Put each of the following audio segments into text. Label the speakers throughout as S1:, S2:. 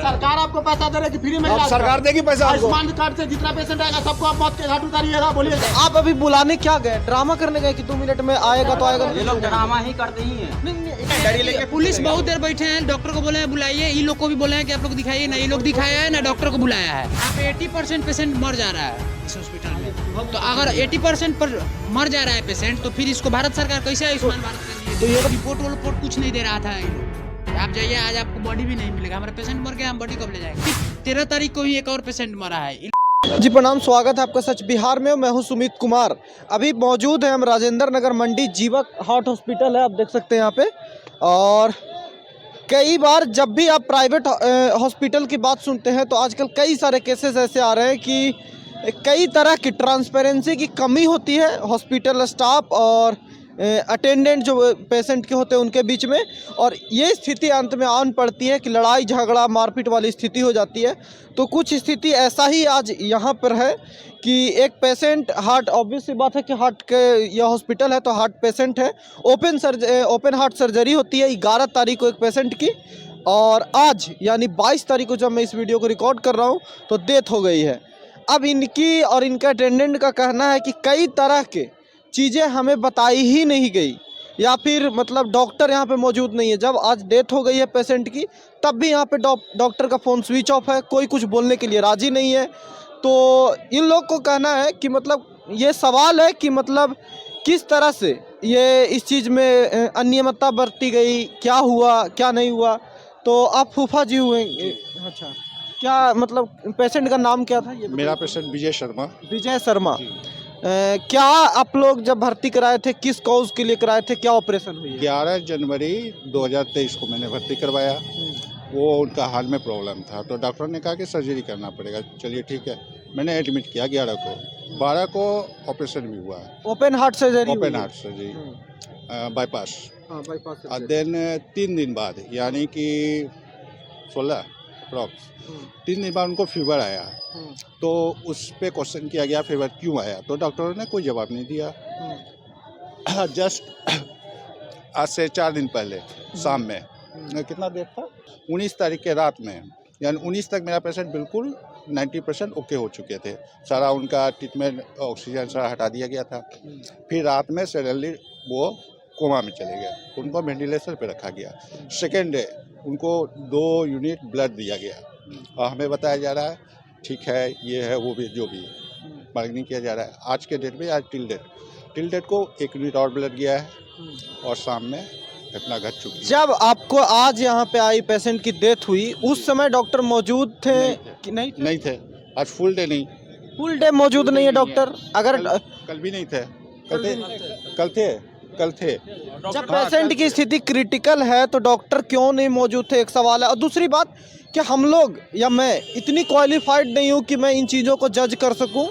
S1: सरकार आपको पैसा दे रही है कि फ्री में
S2: अब सरकार देगी पैसा आपको।
S1: आयुष्मान कार्ड से जितना पेशेंट आएगा सबको आप मौत के घाट उतारिएगा। बोलिए
S2: आप अभी बुलाने क्या गए, ड्रामा करने गए कि 2 मिनट में आएगा तो आएगा?
S3: ये लोग ड्रामा ही करते ही हैं।
S4: पुलिस बहुत देर बैठे हैं, डॉक्टर को बोले हैं बुलाइए, इन लोग को भी बोले हैं कि आप लोग दिखाइए ना, ये लोग दिखाया है ना डॉक्टर को बुलाया है। यहाँ पे 80% पेशेंट मर जा रहा है इस हॉस्पिटल में। तो अगर 80% पर मर जा रहा है पेशेंट तो फिर इसको भारत सरकार कैसे आयुष्मान भारत कर रही है? तो ये रिपोर्ट कुछ नहीं दे रहा था ये लोग। आप जाइए, आज आपको बॉडी भी नहीं मिलेगा। हमारा पेशेंट मर गया, हम बॉडी कब ले जाएंगे? 13 तारीख को ही एक और पेशेंट मरा है।
S2: जी प्रणाम, स्वागत है आपका सच बिहार में। मैं हूं सुमित कुमार। अभी मौजूद है हम राजेंद्र नगर मंडी, जीवक हार्ट हॉस्पिटल है, आप देख सकते हैं यहाँ पे। और कई बार जब भी आप प्राइवेट हॉस्पिटल की बात सुनते हैं तो आजकल कई सारे केसेस ऐसे आ रहे हैं कि कई तरह की ट्रांसपेरेंसी की कमी होती है हॉस्पिटल स्टाफ और अटेंडेंट जो पेशेंट के होते हैं उनके बीच में, और ये स्थिति अंत में आन पड़ती है कि लड़ाई झगड़ा मारपीट वाली स्थिति हो जाती है। तो कुछ स्थिति ऐसा ही आज यहाँ पर है कि एक पेशेंट हार्ट, ऑब्वियस सी बात है कि हार्ट के यह हॉस्पिटल है तो हार्ट पेशेंट है। ओपन हार्ट सर्जरी होती है 11 तारीख को एक पेशेंट की, और आज यानी 22 तारीख को जब मैं इस वीडियो को रिकॉर्ड कर रहा हूँ तो डेथ हो गई है। अब इनकी और इनके अटेंडेंट का कहना है कि कई तरह के चीज़ें हमें बताई ही नहीं गई, या फिर मतलब डॉक्टर यहाँ पे मौजूद नहीं है। जब आज डेथ हो गई है पेशेंट की तब भी यहाँ पे डॉक्टर का फ़ोन स्विच ऑफ है, कोई कुछ बोलने के लिए राज़ी नहीं है। तो इन लोग को कहना है कि मतलब ये सवाल है कि मतलब किस तरह से ये इस चीज़ में अनियमितता बरती गई, क्या हुआ क्या नहीं हुआ। तो आप फूफा जी हुए, अच्छा क्या मतलब पेशेंट का नाम क्या था? ये
S5: मेरा पेशेंट विजय शर्मा।
S2: विजय शर्मा। क्या आप लोग जब भर्ती कराए थे किस कॉज के लिए कराए थे, क्या ऑपरेशन हुई?
S5: 11 जनवरी 2023 को मैंने भर्ती करवाया। वो उनका हार्ट में प्रॉब्लम था तो डॉक्टर ने कहा कि सर्जरी करना पड़ेगा। चलिए ठीक है, मैंने एडमिट किया 11 को। 12 को ऑपरेशन भी हुआ।
S2: Open heart surgery?
S5: Open heart surgery, bypass.
S2: Bypass.
S5: Then 3 दिन बाद यानी कि 16 अप्रॉक्स 3 दिन बाद उनको फीवर आया। तो उस पे क्वेश्चन किया गया फीवर क्यों आया, तो डॉक्टरों ने कोई जवाब नहीं दिया। जस्ट आज से 4 दिन पहले शाम में, कितना देर था, 19 तारीख के रात में, यानी 19 तक मेरा पेशेंट बिल्कुल 90% ओके हो चुके थे। सारा उनका ट्रीटमेंट ऑक्सीजन सारा हटा दिया गया था। फिर रात में सडनली वो कोमा में चले गए, उनको वेंटिलेटर पे रखा गया। सेकेंड डे उनको 2 यूनिट ब्लड दिया गया और हमें बताया जा रहा है ठीक है, ये है वो भी, जो भी बार्गेनिंग किया जा रहा है। आज के डेट में, आज टिल डेट को 1 यूनिट और ब्लड गया है और शाम में घटना घट चुकी है।
S2: जब आपको आज यहाँ पे आई पेशेंट की डेथ हुई उस समय डॉक्टर मौजूद थे कि नहीं
S5: थे। आज फुल डे नहीं,
S2: फुल डे मौजूद नहीं है डॉक्टर। अगर
S5: कल भी नहीं थे, कल थे।
S2: जब पेशेंट की स्थिति क्रिटिकल है तो डॉक्टर क्यों नहीं मौजूद थे, एक सवाल है। और दूसरी बात कि हम लोग या मैं इतनी क्वालिफाइड नहीं हूँ कि मैं इन चीज़ों को जज कर सकूँ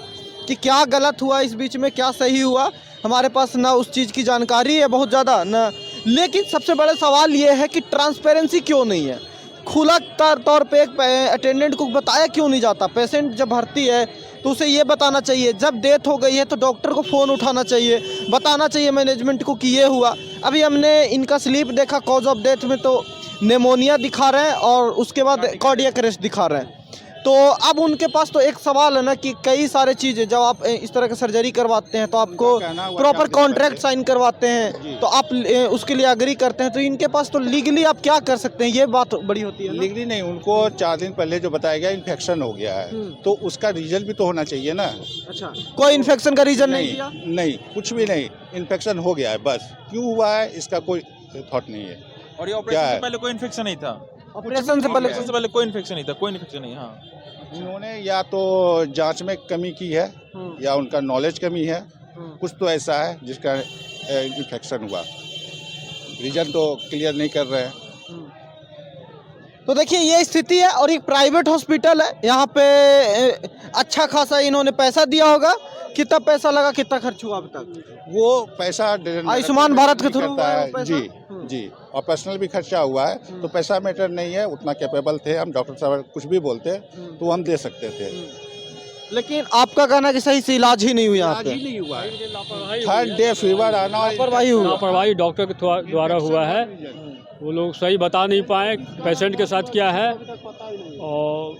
S2: कि क्या गलत हुआ इस बीच में, क्या सही हुआ। हमारे पास ना उस चीज़ की जानकारी है बहुत ज़्यादा ना। लेकिन सबसे बड़ा सवाल ये है कि ट्रांसपेरेंसी क्यों नहीं है। खुला तौर पे एक अटेंडेंट को बताया क्यों नहीं जाता। पेशेंट जब भर्ती है तो उसे ये बताना चाहिए, जब डेथ हो गई है तो डॉक्टर को फ़ोन उठाना चाहिए, बताना चाहिए मैनेजमेंट को कि ये हुआ। अभी हमने इनका स्लिप देखा कॉज ऑफ डेथ में, तो निमोनिया दिखा रहे हैं और उसके बाद कार्डियक अरेस्ट दिखा रहे हैं। तो अब उनके पास तो एक सवाल है ना कि कई सारे चीज़ें जब आप इस तरह की सर्जरी करवाते हैं तो आपको प्रॉपर कॉन्ट्रैक्ट साइन करवाते हैं, तो आप उसके लिए एग्री करते हैं। तो इनके पास तो लीगली आप क्या कर सकते हैं, ये बात बड़ी होती है।
S5: लीगली नहीं, उनको 4 दिन पहले जो बताया गया इन्फेक्शन हो गया है तो उसका रीजन भी तो होना चाहिए ना।
S2: अच्छा, कोई इन्फेक्शन का रीजन नहीं दिया?
S5: नहीं, कुछ भी नहीं, इन्फेक्शन हो गया है बस। क्यों हुआ है इसका कोई थॉट नहीं है।
S6: और ये ऑपरेशन से पहले कोई इन्फेक्शन नहीं था।
S2: ऑपरेशन से पहले
S6: कोई इन्फेक्शन नहीं था, कोई इन्फेक्शन नहीं। हाँ,
S5: उन्होंने या तो जांच में कमी की है या उनका नॉलेज कमी है, कुछ तो ऐसा है जिसका इन्फेक्शन हुआ। रीजन तो क्लियर नहीं कर रहे हैं।
S2: तो देखिए ये स्थिति है, और एक प्राइवेट हॉस्पिटल है। यहाँ पे अच्छा खासा इन्होंने पैसा दिया होगा। कितना पैसा लगा, कितना खर्च हुआ अब तक?
S5: वो पैसा
S2: आयुष्मान भारत के थ्रू
S5: है जी जी, और पर्सनल भी खर्चा हुआ है। तो पैसा मैटर नहीं है, उतना कैपेबल थे हम। डॉक्टर साहब कुछ भी बोलते तो हम दे सकते थे।
S2: लेकिन आपका कहना है कि सही से इलाज ही नहीं हुआ यहाँ पे।
S5: थर्ड डे फीवर आना
S2: लापरवाही हुई।
S7: लापरवाही डॉक्टर के द्वारा हुआ है। वो लोग सही बता नहीं पाए पेशेंट के साथ क्या है, और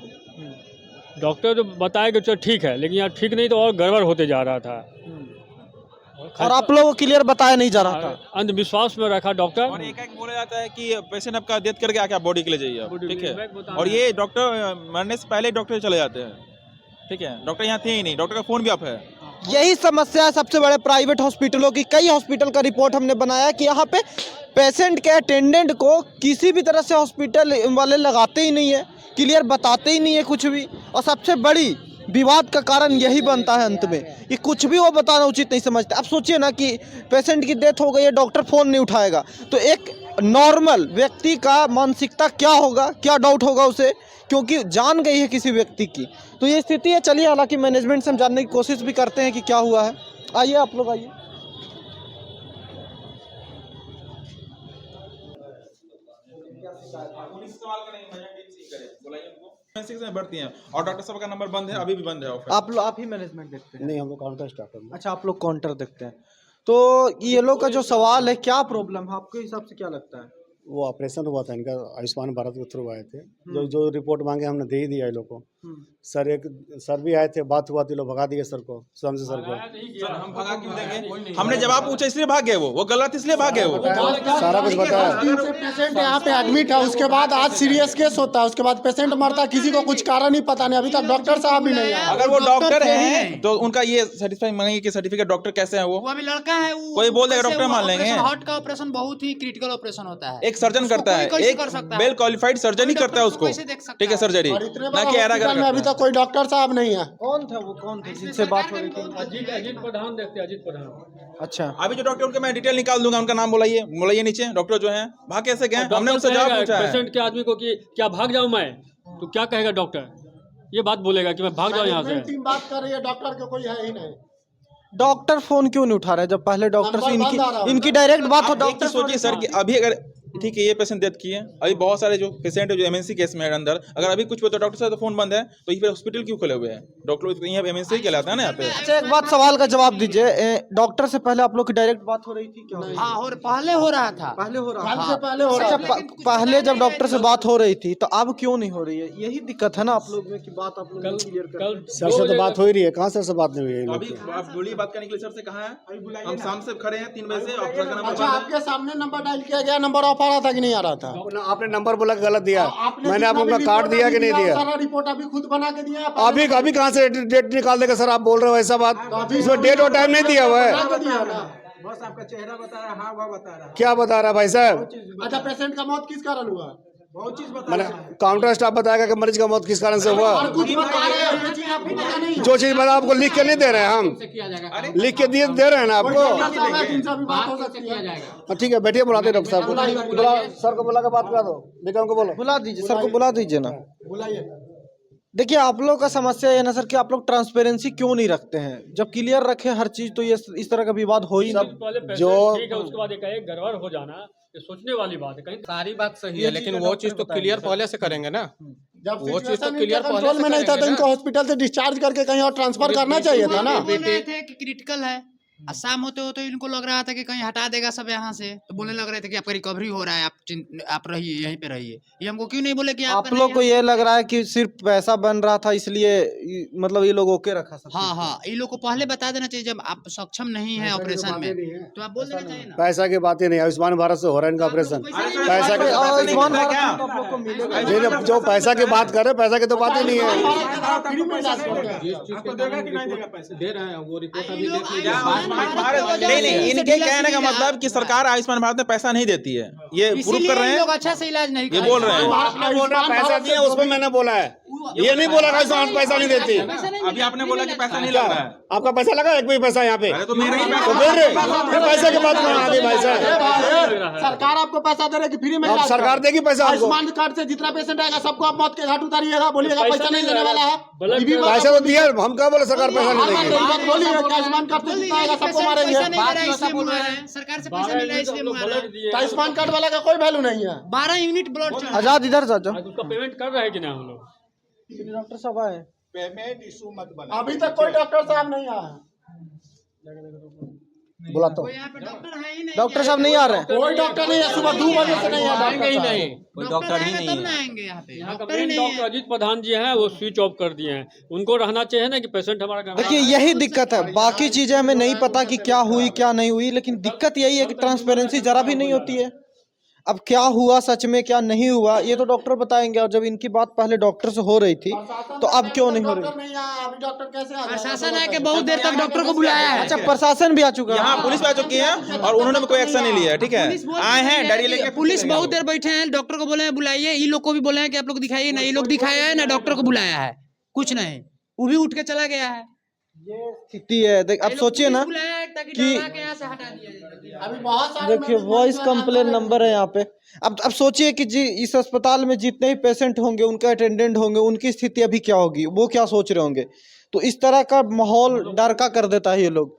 S7: डॉक्टर तो बताया कि चलो ठीक है, लेकिन यहाँ ठीक नहीं तो और गड़बड़ होते जा रहा था।
S2: और आप लोगों को क्लियर बताया नहीं जा रहा था।
S7: अंधविश्वास में रखा डॉक्टर।
S6: और एक बोला जाता है कि पेशेंट आपका डेथ करके आके आप बॉडी के लिए जाइए आप, ठीक है। और ये डॉक्टर मरने से पहले डॉक्टर चले जाते हैं, ठीक है। डॉक्टर यहाँ थे ही नहीं, डॉक्टर का फोन भी ऑफ है।
S2: यही समस्या है सबसे बड़े प्राइवेट हॉस्पिटलों की। कई हॉस्पिटल का रिपोर्ट हमने बनाया कि यहाँ पे पेशेंट के अटेंडेंट को किसी भी तरह से हॉस्पिटल वाले लगाते ही नहीं है, क्लियर बताते ही नहीं है कुछ भी। और सबसे बड़ी विवाद का कारण यही बनता है अंत में कि कुछ भी वो बताना उचित नहीं समझते। अब सोचिए ना कि पेशेंट की डेथ हो गई है, डॉक्टर फ़ोन नहीं उठाएगा, तो एक नॉर्मल व्यक्ति का मानसिकता क्या होगा, क्या डाउट होगा उसे, क्योंकि जान गई है किसी व्यक्ति की। तो ये स्थिति है। चलिए, हालांकि मैनेजमेंट से हम जानने की कोशिश भी करते हैं कि क्या हुआ है। आइए आप लोग आइए।
S6: बढ़ती हैं और डॉक्टर साहब का नंबर बंद है, अभी भी बंद है ऑफिस।
S2: आप ही मैनेजमेंट देखते हैं?
S8: नहीं, हम लोग काउंटर स्टाफ है।
S2: अच्छा, आप लोग काउंटर देखते हैं। तो ये लोग का जो सवाल है, क्या प्रॉब्लम है आपके हिसाब से, क्या लगता है?
S8: वो ऑपरेशन हुआ था इनका, आयुष्मान भारत के थ्रू आए थे। जो रिपोर्ट मांगे हमने दे ही दिया ये लोग को। सर भी आए थे, बात हुआ तो लोग भगा दिए सर को, स्वयं से सर को।
S6: सर हम भगा क्यों देंगे? हमने जवाब पूछा इसलिए भाग गए, वो गलत इसलिए भाग गए। वो
S8: सारा कुछ बताया।
S1: पेशेंट यहाँ पे एडमिट है, उसके बाद आज सीरियस केस होता है, उसके बाद पेशेंट मरता है, किसी को कुछ कारण ही पता नहीं, अभी तक डॉक्टर साहब भी नहीं आए।
S6: अगर वो डॉक्टर है तो उनका ये सर्टिफिकेट मांगेंगे कि सर्टिफिकेट डॉक्टर कैसे है। वो
S4: अभी लड़का है, वो
S6: कोई बोल देगा डॉक्टर मान लेंगे।
S4: हार्ट का ऑपरेशन बहुत ही क्रिटिकल ऑपरेशन होता है।
S6: एक सर्जन करता है, एक वेल क्वालिफाइड सर्जन ही करता है उसको, ठीक है, सर्जरी, ना कि ऐरा
S1: में अभी तक कोई डॉक्टर साहब नहीं है।
S2: कौन था वो, कौन थे जिनसे बात हो रही थी?
S7: अजीत प्रधान देखते हैं, अजीत प्रधान।
S2: अच्छा,
S6: अभी जो डॉक्टर उनका मैं डिटेल निकाल दूंगा, उनका नाम बुलाइए नीचे। डॉक्टर जो है भाग कैसे गए, हमने उनसे जवाब पूछा है।
S7: पेशेंट के आदमी को कि क्या भाग जाऊं मैं, तो क्या कहेगा डॉक्टर? ये बात बोलेगा कि मैं भाग जाऊं यहाँ से?
S1: टीम बात कर रही है, डॉक्टर के कोई है ही नहीं।
S2: डॉक्टर फोन क्यों नहीं उठा रहे जब पहले डॉक्टर से इनकी डायरेक्ट बात हो?
S6: डॉक्टर सोचिए सर कि अभी अगर ठीक है ये पेशेंट डेथ किए, अभी बहुत सारे जो पेशेंट है जो एमएनसी केस में है अंदर, अगर अभी कुछ तो डॉक्टर साहब तो फोन बंद है, तो ये फिर हॉस्पिटल क्यों खुले हुए हैं? डॉक्टर यहाँ एमएनसी कहलाता है ना यहाँ पे।
S2: अच्छा, एक बात सवाल का जवाब दीजिए, डॉक्टर से पहले आप लोग की डायरेक्ट बात हो रही थी क्या?
S4: हाँ, और पहले हो रहा था।
S2: पहले हो रहा
S1: कल से पहले हो रहा
S2: अच्छा, पहले जब डॉक्टर से बात हो रही थी, तो अब क्यों नहीं हो रही है? यही दिक्कत है ना आप लोग में कि बात आप लोग क्लियर कर।
S8: सर से तो बात हो ही रही है, कहाँ सर से बात नहीं हुई है इन लोग
S6: अभी
S8: की?
S6: आप बोलिए बात करने के लिए सर से कहाँ है? हम शाम से खड़े हैं 3 बजे से। और सर का नंबर
S1: अच्छा,
S6: बंद है।
S1: आपके सामने नंबर डायल किया गया, नंबर ऑफ आ रहा था कि नहीं आ रहा था?
S8: आपने नंबर बोला कि गलत दिया, मैंने आपको अपना कार्ड दिया कि नहीं दिया?
S1: सारा रिपोर्ट अभी खुद बना के दिया।
S8: अभी कहाँ से डेट निकाल देगा सर? आप बोल रहे हो ऐसा बात, इसमें डेट और टाइम नहीं दिया हुआ है।
S1: बस आपका चेहरा बता रहा है, हाँ वो बता रहा है।
S8: क्या बता रहा है भाई साहब?
S1: अच्छा, पेशेंट का मौत किस कारण हुआ? बहुत चीज बता
S8: मैंने काउंटर स्टाफ बताएगा कि मरीज का मौत किस कारण से हुआ।
S1: कुछ बता रहे हैं, ये चीज आपको पता नहीं है।
S8: जो चीज बता आपको लिख के नहीं दे रहे हैं, हम लिख के दे रहे हैं ना आपको।
S1: जिनसे अभी बात हो सकती है।
S8: ठीक है, बैठिए, बुलाते हैं डॉक्टर साहब को। बुला, सर को बुला के बात करा दो, बेटा को बोलो।
S2: बुला दीजिए सर को, बुला दीजिए ना।
S1: बुलाइए।
S2: देखिए, आप लोग का समस्या ये ना सर कि आप लोग ट्रांसपेरेंसी क्यों नहीं रखते हैं? जब क्लियर रखे हर चीज तो ये इस तरह का विवाद हो ही नहीं।
S7: जो ठीक है, उसके बाद एक गड़बड़ हो जाना ये सोचने वाली बात है। कहीं
S9: सारी बात सही है, लेकिन वो चीज तो क्लियर पहले से करेंगे ना।
S1: जब
S9: वो चीज तो
S1: क्लियर कंट्रोल में नहीं था तो इनको हॉस्पिटल से डिस्चार्ज करके कहीं और ट्रांसफर करना चाहिए था ना।
S4: बोल रहे थे कि क्रिटिकल है, और शाम होते होते इनको लग रहा था कि कहीं हटा देगा सब यहाँ से, तो बोलने लग रहे थे कि आपका रिकवरी हो रहा है, आप रहिए, यहीं पे रहिए। ये हमको क्यों नहीं बोले कि
S2: आप लोग को ये लग रहा है कि सिर्फ पैसा बन रहा था इसलिए मतलब ये लोग ओके रखा सब?
S4: हाँ, ये लोग को पहले बता देना चाहिए जब आप सक्षम नहीं है ऑपरेशन में, तो आप बोल देना चाहिए ना।
S8: पैसा की बात ही नहीं, आयुष्मान भारत से हो रहा है इनका ऑपरेशन। पैसा के
S2: आयुष्मान भारत आप लोग को मिलेगा।
S8: जो पैसा की बात कर रहे, पैसा की तो बात ही नहीं है।
S9: दे रहे हैं वो रिपोर्ट अभी देख लीजिए।
S6: नहीं, इनके कहने का मतलब कि सरकार आयुष्मान भारत में पैसा नहीं देती है, ये प्रूव कर रहे हैं।
S4: लोग अच्छा से इलाज नहीं
S6: ये बोल रहे हैं।
S8: आपने बोल रहा पैसा दिया, उसमें मैंने बोला है, ये नहीं बोला आयुष्मान पैसा नहीं देती।
S6: अभी आपने बोला कि पैसा नहीं लग रहा है।
S8: आपका पैसा लगा एक भी पैसा यहाँ पे?
S6: अरे तो मेरा ही पैसा।
S8: तो फिर पैसे की बात कहाँ आ गई भाई साहब?
S1: सरकार आपको पैसा दे रही है कि फ्री में
S8: अब
S1: इलाज
S8: सरकार देगी पैसा आपको।
S1: आयुष्मान कार्ड से जितना पेशेंट आएगा सबको आप मौत के घाट उतारिएगा, बोलिएगा पैसा नहीं देने वाला है।
S8: पैसा तो दिया, हम क्या बोले सरकार पैसा नहीं देगी?
S1: बोलिए आयुष्मान कार्ड से जितना आएगा सबको मारेंगे।
S4: सरकार से पैसा मिला इसलिए मंगा रहे हैं।
S1: आयुष्मान कार्ड वाला का कोई वैल्यू नहीं है।
S4: 12 यूनिट ब्लड
S2: आजाद इधर से जाओ।
S7: उसका पेमेंट कर रहे हैं कि नहीं हम लोग?
S2: डॉक्टर साहब आए,
S5: पेमेंट इशू मत बना।
S1: अभी तक कोई डॉक्टर साहब नहीं आया है।
S2: बुलाता हूँ।
S4: यहाँ पे डॉक्टर है ही नहीं।
S2: डॉक्टर साहब नहीं आ रहे हैं।
S1: कोई डॉक्टर नहीं है, सुबह 2 बजे से नहीं है डॉक्टर साहब।
S3: कोई डॉक्टर ही नहीं
S4: तब ना
S3: है।
S4: आएंगे यहाँ पे।
S7: यहाँ का
S4: डॉक्टर ही
S7: मेन
S4: नहीं
S7: डॉक्टर
S4: है।
S7: अजीत प्रधान जी हैं, वो स्विच ऑफ कर दिए हैं। उनको रहना चाहिए ना कि पेशेंट हमारा घर
S2: देखिए यही दिक्कत है, बाकी चीजें हमें नहीं पता कि क्या हुई क्या नहीं हुई, लेकिन दिक्कत यही है कि ट्रांसपेरेंसी जरा भी नहीं होती है। अब क्या हुआ सच में क्या नहीं हुआ ये तो डॉक्टर बताएंगे, और जब इनकी बात पहले डॉक्टर से हो रही थी तो अब क्यों नहीं हो रही?
S1: डॉक्टर नहीं आया, अभी डॉक्टर कैसे आ जाएगा?
S4: प्रशासन है कि बहुत देर तक डॉक्टर को बुलाया है।
S2: अच्छा प्रशासन भी आ चुका है।
S6: यहाँ पुलिस भी आ चुकी है और उन्होंने भी कोई एक्शन नहीं लिया है, ठीक है। आए हैं डायरी लेके,
S4: पुलिस बहुत देर बैठे हैं, डॉक्टर को बोले हैं बुलाइए, ये लोग को भी बोले हैं कि आप लोग दिखाइए ना, ये लोग दिखाया है ना डॉक्टर को बुलाया है, कुछ नहीं, वो भी उठ के चला गया है।
S2: ये स्थिति है। देख अब सोचिए ना
S4: बुलाया है ताकि
S2: कि-
S4: डरा के यहाँ से हटा दिया जाए।
S1: अभी बहुत सारे
S2: देखिए वॉइस कंप्लेन नंबर है यहाँ पे। अब सोचिए कि जी इस अस्पताल में जितने ही पेशेंट होंगे, उनके अटेंडेंट होंगे, उनकी स्थिति अभी क्या होगी, वो क्या सोच रहे होंगे। तो इस तरह का माहौल डर का कर देता है ये लोग।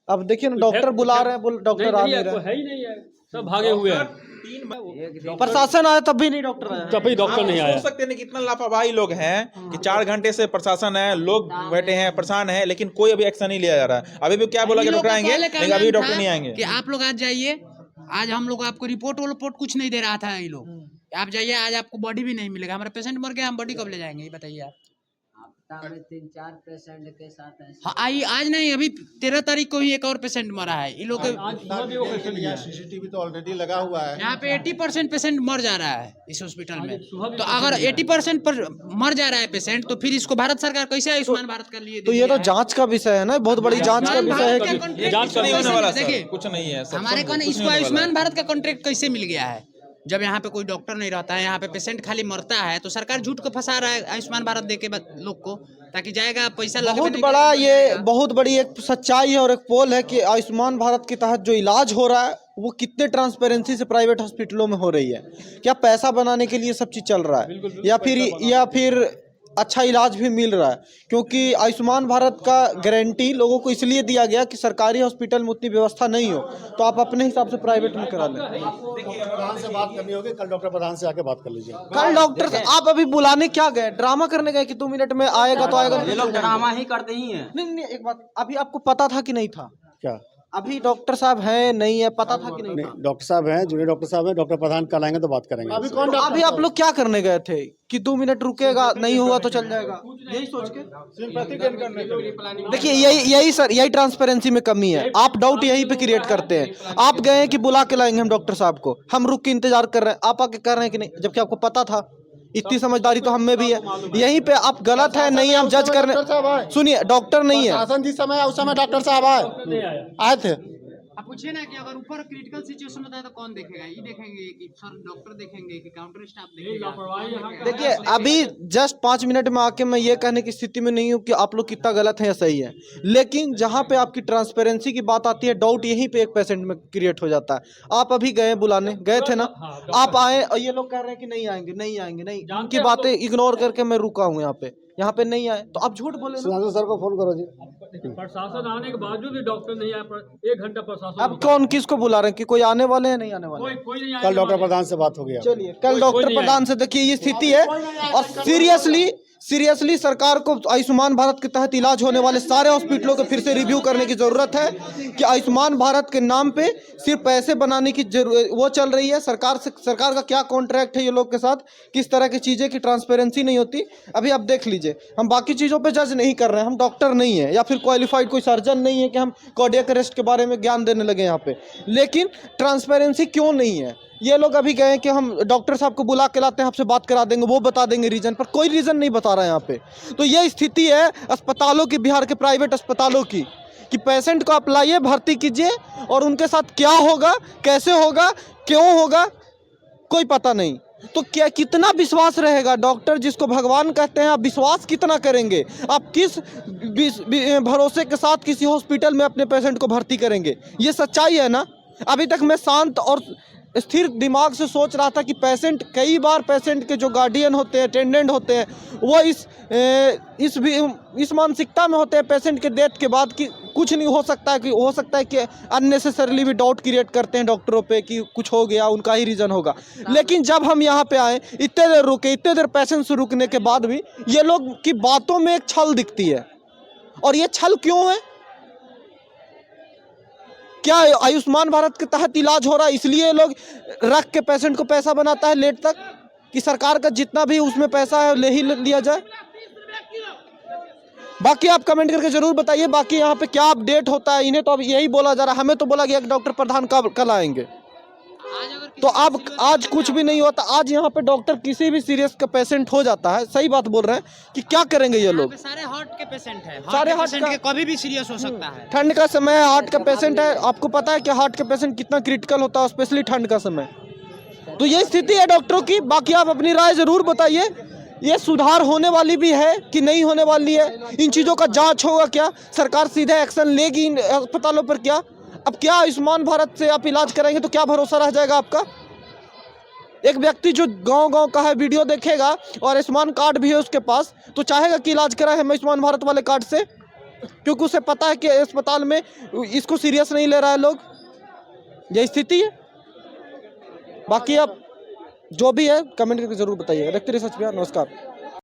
S2: अब देखिए ना डॉक्टर बुला रहे हैं, डॉक्टर आ नहीं
S7: है,
S2: रहे
S7: कोई है ही नहीं है, सब भागे हुए हैं।
S2: प्रशासन आया तब भी नहीं डॉक्टर आया।
S7: तब भी डॉक्टर नहीं आया।
S6: सोच सकते हैं कितना लापरवाही लोग हैं कि 4 घंटे से प्रशासन है, लोग बैठे हैं, परेशान है, लेकिन कोई अभी एक्शन नहीं लिया जा रहा है। अभी भी क्या बोला कि डॉक्टर आएंगे, लेकिन अभी डॉक्टर नहीं आएंगे।
S4: कि आप लोग आज जाइए, आज हम लोग आपको रिपोर्ट कुछ नहीं दे रहा था ये लोग, आप जाइए, आज आपको बॉडी भी नहीं मिलेगा, हमारा पेशेंट मर गया, हम बॉडी कब ले जाएंगे ये बताइए आप।
S3: 3-4 पेशेंट के साथ ऐसे
S4: हाँ आज नहीं, अभी 13 तारीख को ही एक और पेशेंट मरा है। ये लोग
S5: सीसीटीवी तो ऑलरेडी लगा हुआ है।
S4: यहाँ पे 80% पेशेंट मर जा रहा है इस हॉस्पिटल में। तो अगर 80% पर मर जा रहा है पेशेंट, तो फिर इसको भारत सरकार कैसे आयुष्मान भारत का लिए?
S2: तो ये तो जांच का विषय है ना, बहुत बड़ी जांच का विषय है कि
S6: जांच नहीं होने वाला सर,
S4: देखिए
S6: कुछ नहीं है सर,
S4: हमारे को
S6: कुछ नहीं
S4: इसको
S6: होने वाला
S4: आयुष्मान
S6: है।
S4: भारत का कॉन्ट्रैक्ट कैसे मिल गया है? जब यहाँ पे कोई डॉक्टर नहीं रहता है, यहाँ पे पेशेंट खाली मरता है, तो सरकार झूठ को फंसा रहा है आयुष्मान भारत दे के लोग को, ताकि जाएगा पैसा लगेगा
S2: बहुत
S4: नहीं
S2: बड़ा
S4: करेगा,
S2: ये
S4: जाएगा।
S2: बहुत बड़ी एक सच्चाई है और एक पोल है कि आयुष्मान भारत के तहत जो इलाज हो रहा है वो कितने ट्रांसपेरेंसी से प्राइवेट हॉस्पिटलों में हो रही है। क्या पैसा बनाने के लिए सब चीज़ चल रहा है या फिर अच्छा इलाज भी मिल रहा है? क्योंकि आयुष्मान भारत का गारंटी लोगों को इसलिए दिया गया कि सरकारी हॉस्पिटल में उतनी व्यवस्था नहीं हो, तो आप अपने हिसाब से प्राइवेट में करा लें।
S8: प्रधान से बात करनी होगी, कल डॉक्टर प्रधान से आके बात कर लीजिए।
S2: कल डॉक्टर से आप अभी बुलाने क्या गए? ड्रामा करने गए कि 2 मिनट में आएगा तो आएगा?
S3: ये लोग ड्रामा ही करते ही हैं।
S2: नहीं एक बात, अभी आपको पता था कि नहीं था?
S8: क्या
S2: अभी डॉक्टर साहब हैं नहीं है, पता था कि नहीं था?
S8: डॉक्टर साहब हैं, जूनियर डॉक्टर साहब हैं, डॉक्टर प्रधान कल आएंगे तो बात करेंगे।
S1: अभी कौन
S2: तो अभी आप लोग क्या करने गए थे कि 2 मिनट रुकेगा, नहीं हुआ तो चल जाएगा, यही सोच के? देखिए यही ट्रांसपेरेंसी में कमी है। आप डाउट यहीं पे क्रिएट करते हैं। आप गए हैं कि बुला के लाएंगे हम डॉक्टर साहब को, हम रुक के इंतजार कर रहे हैं, आप आके कर रहे हैं कि नहीं, जबकि आपको पता था। इतनी समझदारी तो हम में भी है। यहीं पे आप गलत है नहीं, हम जज करने।
S1: डॉक्टर साहब आए,
S2: सुनिए डॉक्टर नहीं है।
S1: शासन जिस समय उस समय डॉक्टर साहब आए थे।
S4: आप पूछिए ना कि अगर ऊपर क्रिटिकल सिचुएशन होता है तो कौन देखेगा? ये देखेंगे कि सर डॉक्टर देखेंगे कि काउंटर स्टाफ देखेगा?
S2: देखिए अभी जस्ट 5 मिनट में आके मैं ये कहने की स्थिति में नहीं हूँ कि आप लोग कितना गलत है या सही है, लेकिन जहाँ पे आपकी ट्रांसपेरेंसी की बात आती है, डाउट यहीं पे एक पेशेंट में क्रिएट हो जाता है। आप अभी गए बुलाने, गए थे ना, आप आए और ये लोग कह रहे हैं कि नहीं आएंगे नहीं आएंगे, नहीं, उनकी बातें इग्नोर करके मैं रुका हूँ यहाँ पे नहीं आए, तो आप झूठ बोले ना।
S8: सुधांशु सर को फोन करो जी।
S7: प्रशासन आने के बावजूद भी डॉक्टर नहीं आया, 1 घंटा प्रशासन
S2: अब कौन किसको बुला रहे हैं कि कोई आने वाले हैं नहीं आने वाले हैं?
S7: कोई नहीं आया।
S8: कल डॉक्टर प्रधान से बात होगी।
S2: चलिए कल डॉक्टर प्रधान से देखिए ये स्थिति है। और सीरियसली सरकार को आयुष्मान भारत के तहत इलाज होने वाले सारे हॉस्पिटलों को फिर से रिव्यू करने की जरूरत है कि आयुष्मान भारत के नाम पे सिर्फ पैसे बनाने की वो चल रही है। सरकार का क्या कॉन्ट्रैक्ट है ये लोग के साथ, किस तरह की चीज़ें की ट्रांसपेरेंसी नहीं होती। अभी आप देख लीजिए, हम बाकी चीज़ों पे जज नहीं कर रहे हैं, हम डॉक्टर नहीं है या फिर क्वालिफाइड कोई सर्जन नहीं है कि हम कार्डियक अरेस्ट के बारे में ज्ञान देने लगे यहाँ पे, लेकिन ट्रांसपेरेंसी क्यों नहीं है? ये लोग अभी गए कि हम डॉक्टर साहब को बुला के लाते हैं, आपसे बात करा देंगे, वो बता देंगे रीजन, पर कोई रीजन नहीं बता रहा है यहाँ पे। तो ये स्थिति है अस्पतालों की, बिहार के प्राइवेट अस्पतालों की, कि पेशेंट को आप लाइए, भर्ती कीजिए और उनके साथ क्या होगा, कैसे होगा, क्यों होगा, कोई पता नहीं। तो क्या कितना विश्वास रहेगा? डॉक्टर जिसको भगवान कहते हैं, आप विश्वास कितना करेंगे? आप किस भरोसे के साथ किसी हॉस्पिटल में अपने पेशेंट को भर्ती करेंगे? ये सच्चाई है ना। अभी तक मैं शांत और स्थिर दिमाग से सोच रहा था कि पेशेंट, कई बार पेशेंट के जो गार्डियन होते हैं, अटेंडेंट होते हैं, वो इस मानसिकता में होते हैं पेशेंट के डेथ के बाद कि कुछ नहीं हो सकता है, कि अननेसेसरली भी डाउट क्रिएट करते हैं डॉक्टरों पे कि कुछ हो गया, उनका ही रीज़न होगा। लेकिन जब हम यहाँ पे आए, इतने देर रुके, इतने देर पेशेंट से रुकने के बाद भी ये लोग की बातों में एक छल दिखती है। और ये छल क्यों है? क्या आयुष्मान भारत के तहत इलाज हो रहा है इसलिए लोग रख के पेशेंट को पैसा बनाता है लेट तक, कि सरकार का जितना भी उसमें पैसा है ले ही लिया जाए? बाकी आप कमेंट करके जरूर बताइए बाकी यहाँ पे क्या अपडेट होता है। इन्हें तो अब यही बोला जा रहा है, हमें तो बोला गया कि डॉक्टर प्रधान कल आएंगे, तो अब आज कुछ भी नहीं होता। आज यहाँ पे डॉक्टर किसी भी सीरियस का पेशेंट हो जाता है, सही बात बोल रहे हैं, कि क्या करेंगे ये लोग?
S4: सारे हार्ट के पेशेंट है,
S2: सारे हार्ट
S4: के कभी भी सीरियस हो सकता है।
S2: ठंड का समय है, हार्ट का पेशेंट है, आपको पता है कि हार्ट का पेशेंट कितना क्रिटिकल होता है, स्पेशली ठंड का समय। तो ये स्थिति है डॉक्टरों की। बाकी आप अपनी राय जरूर बताइए, ये सुधार होने वाली भी है कि नहीं होने वाली है? इन चीज़ों का जांच होगा क्या? सरकार सीधे एक्शन लेगी इन अस्पतालों पर क्या? अब क्या आयुष्मान भारत से आप इलाज कराएंगे तो क्या भरोसा रह जाएगा आपका? एक व्यक्ति जो गांव-गांव का है, वीडियो देखेगा और आयुष्मान कार्ड भी है उसके पास, तो चाहेगा कि इलाज कराए हम आयुष्मान भारत वाले कार्ड से, क्योंकि उसे पता है कि अस्पताल में इसको सीरियस नहीं ले रहा है लोग। यही स्थिति है। बाकी अब जो भी है कमेंट करके जरूर बताइएगा। देखते रहिए सच बिहार। नमस्कार।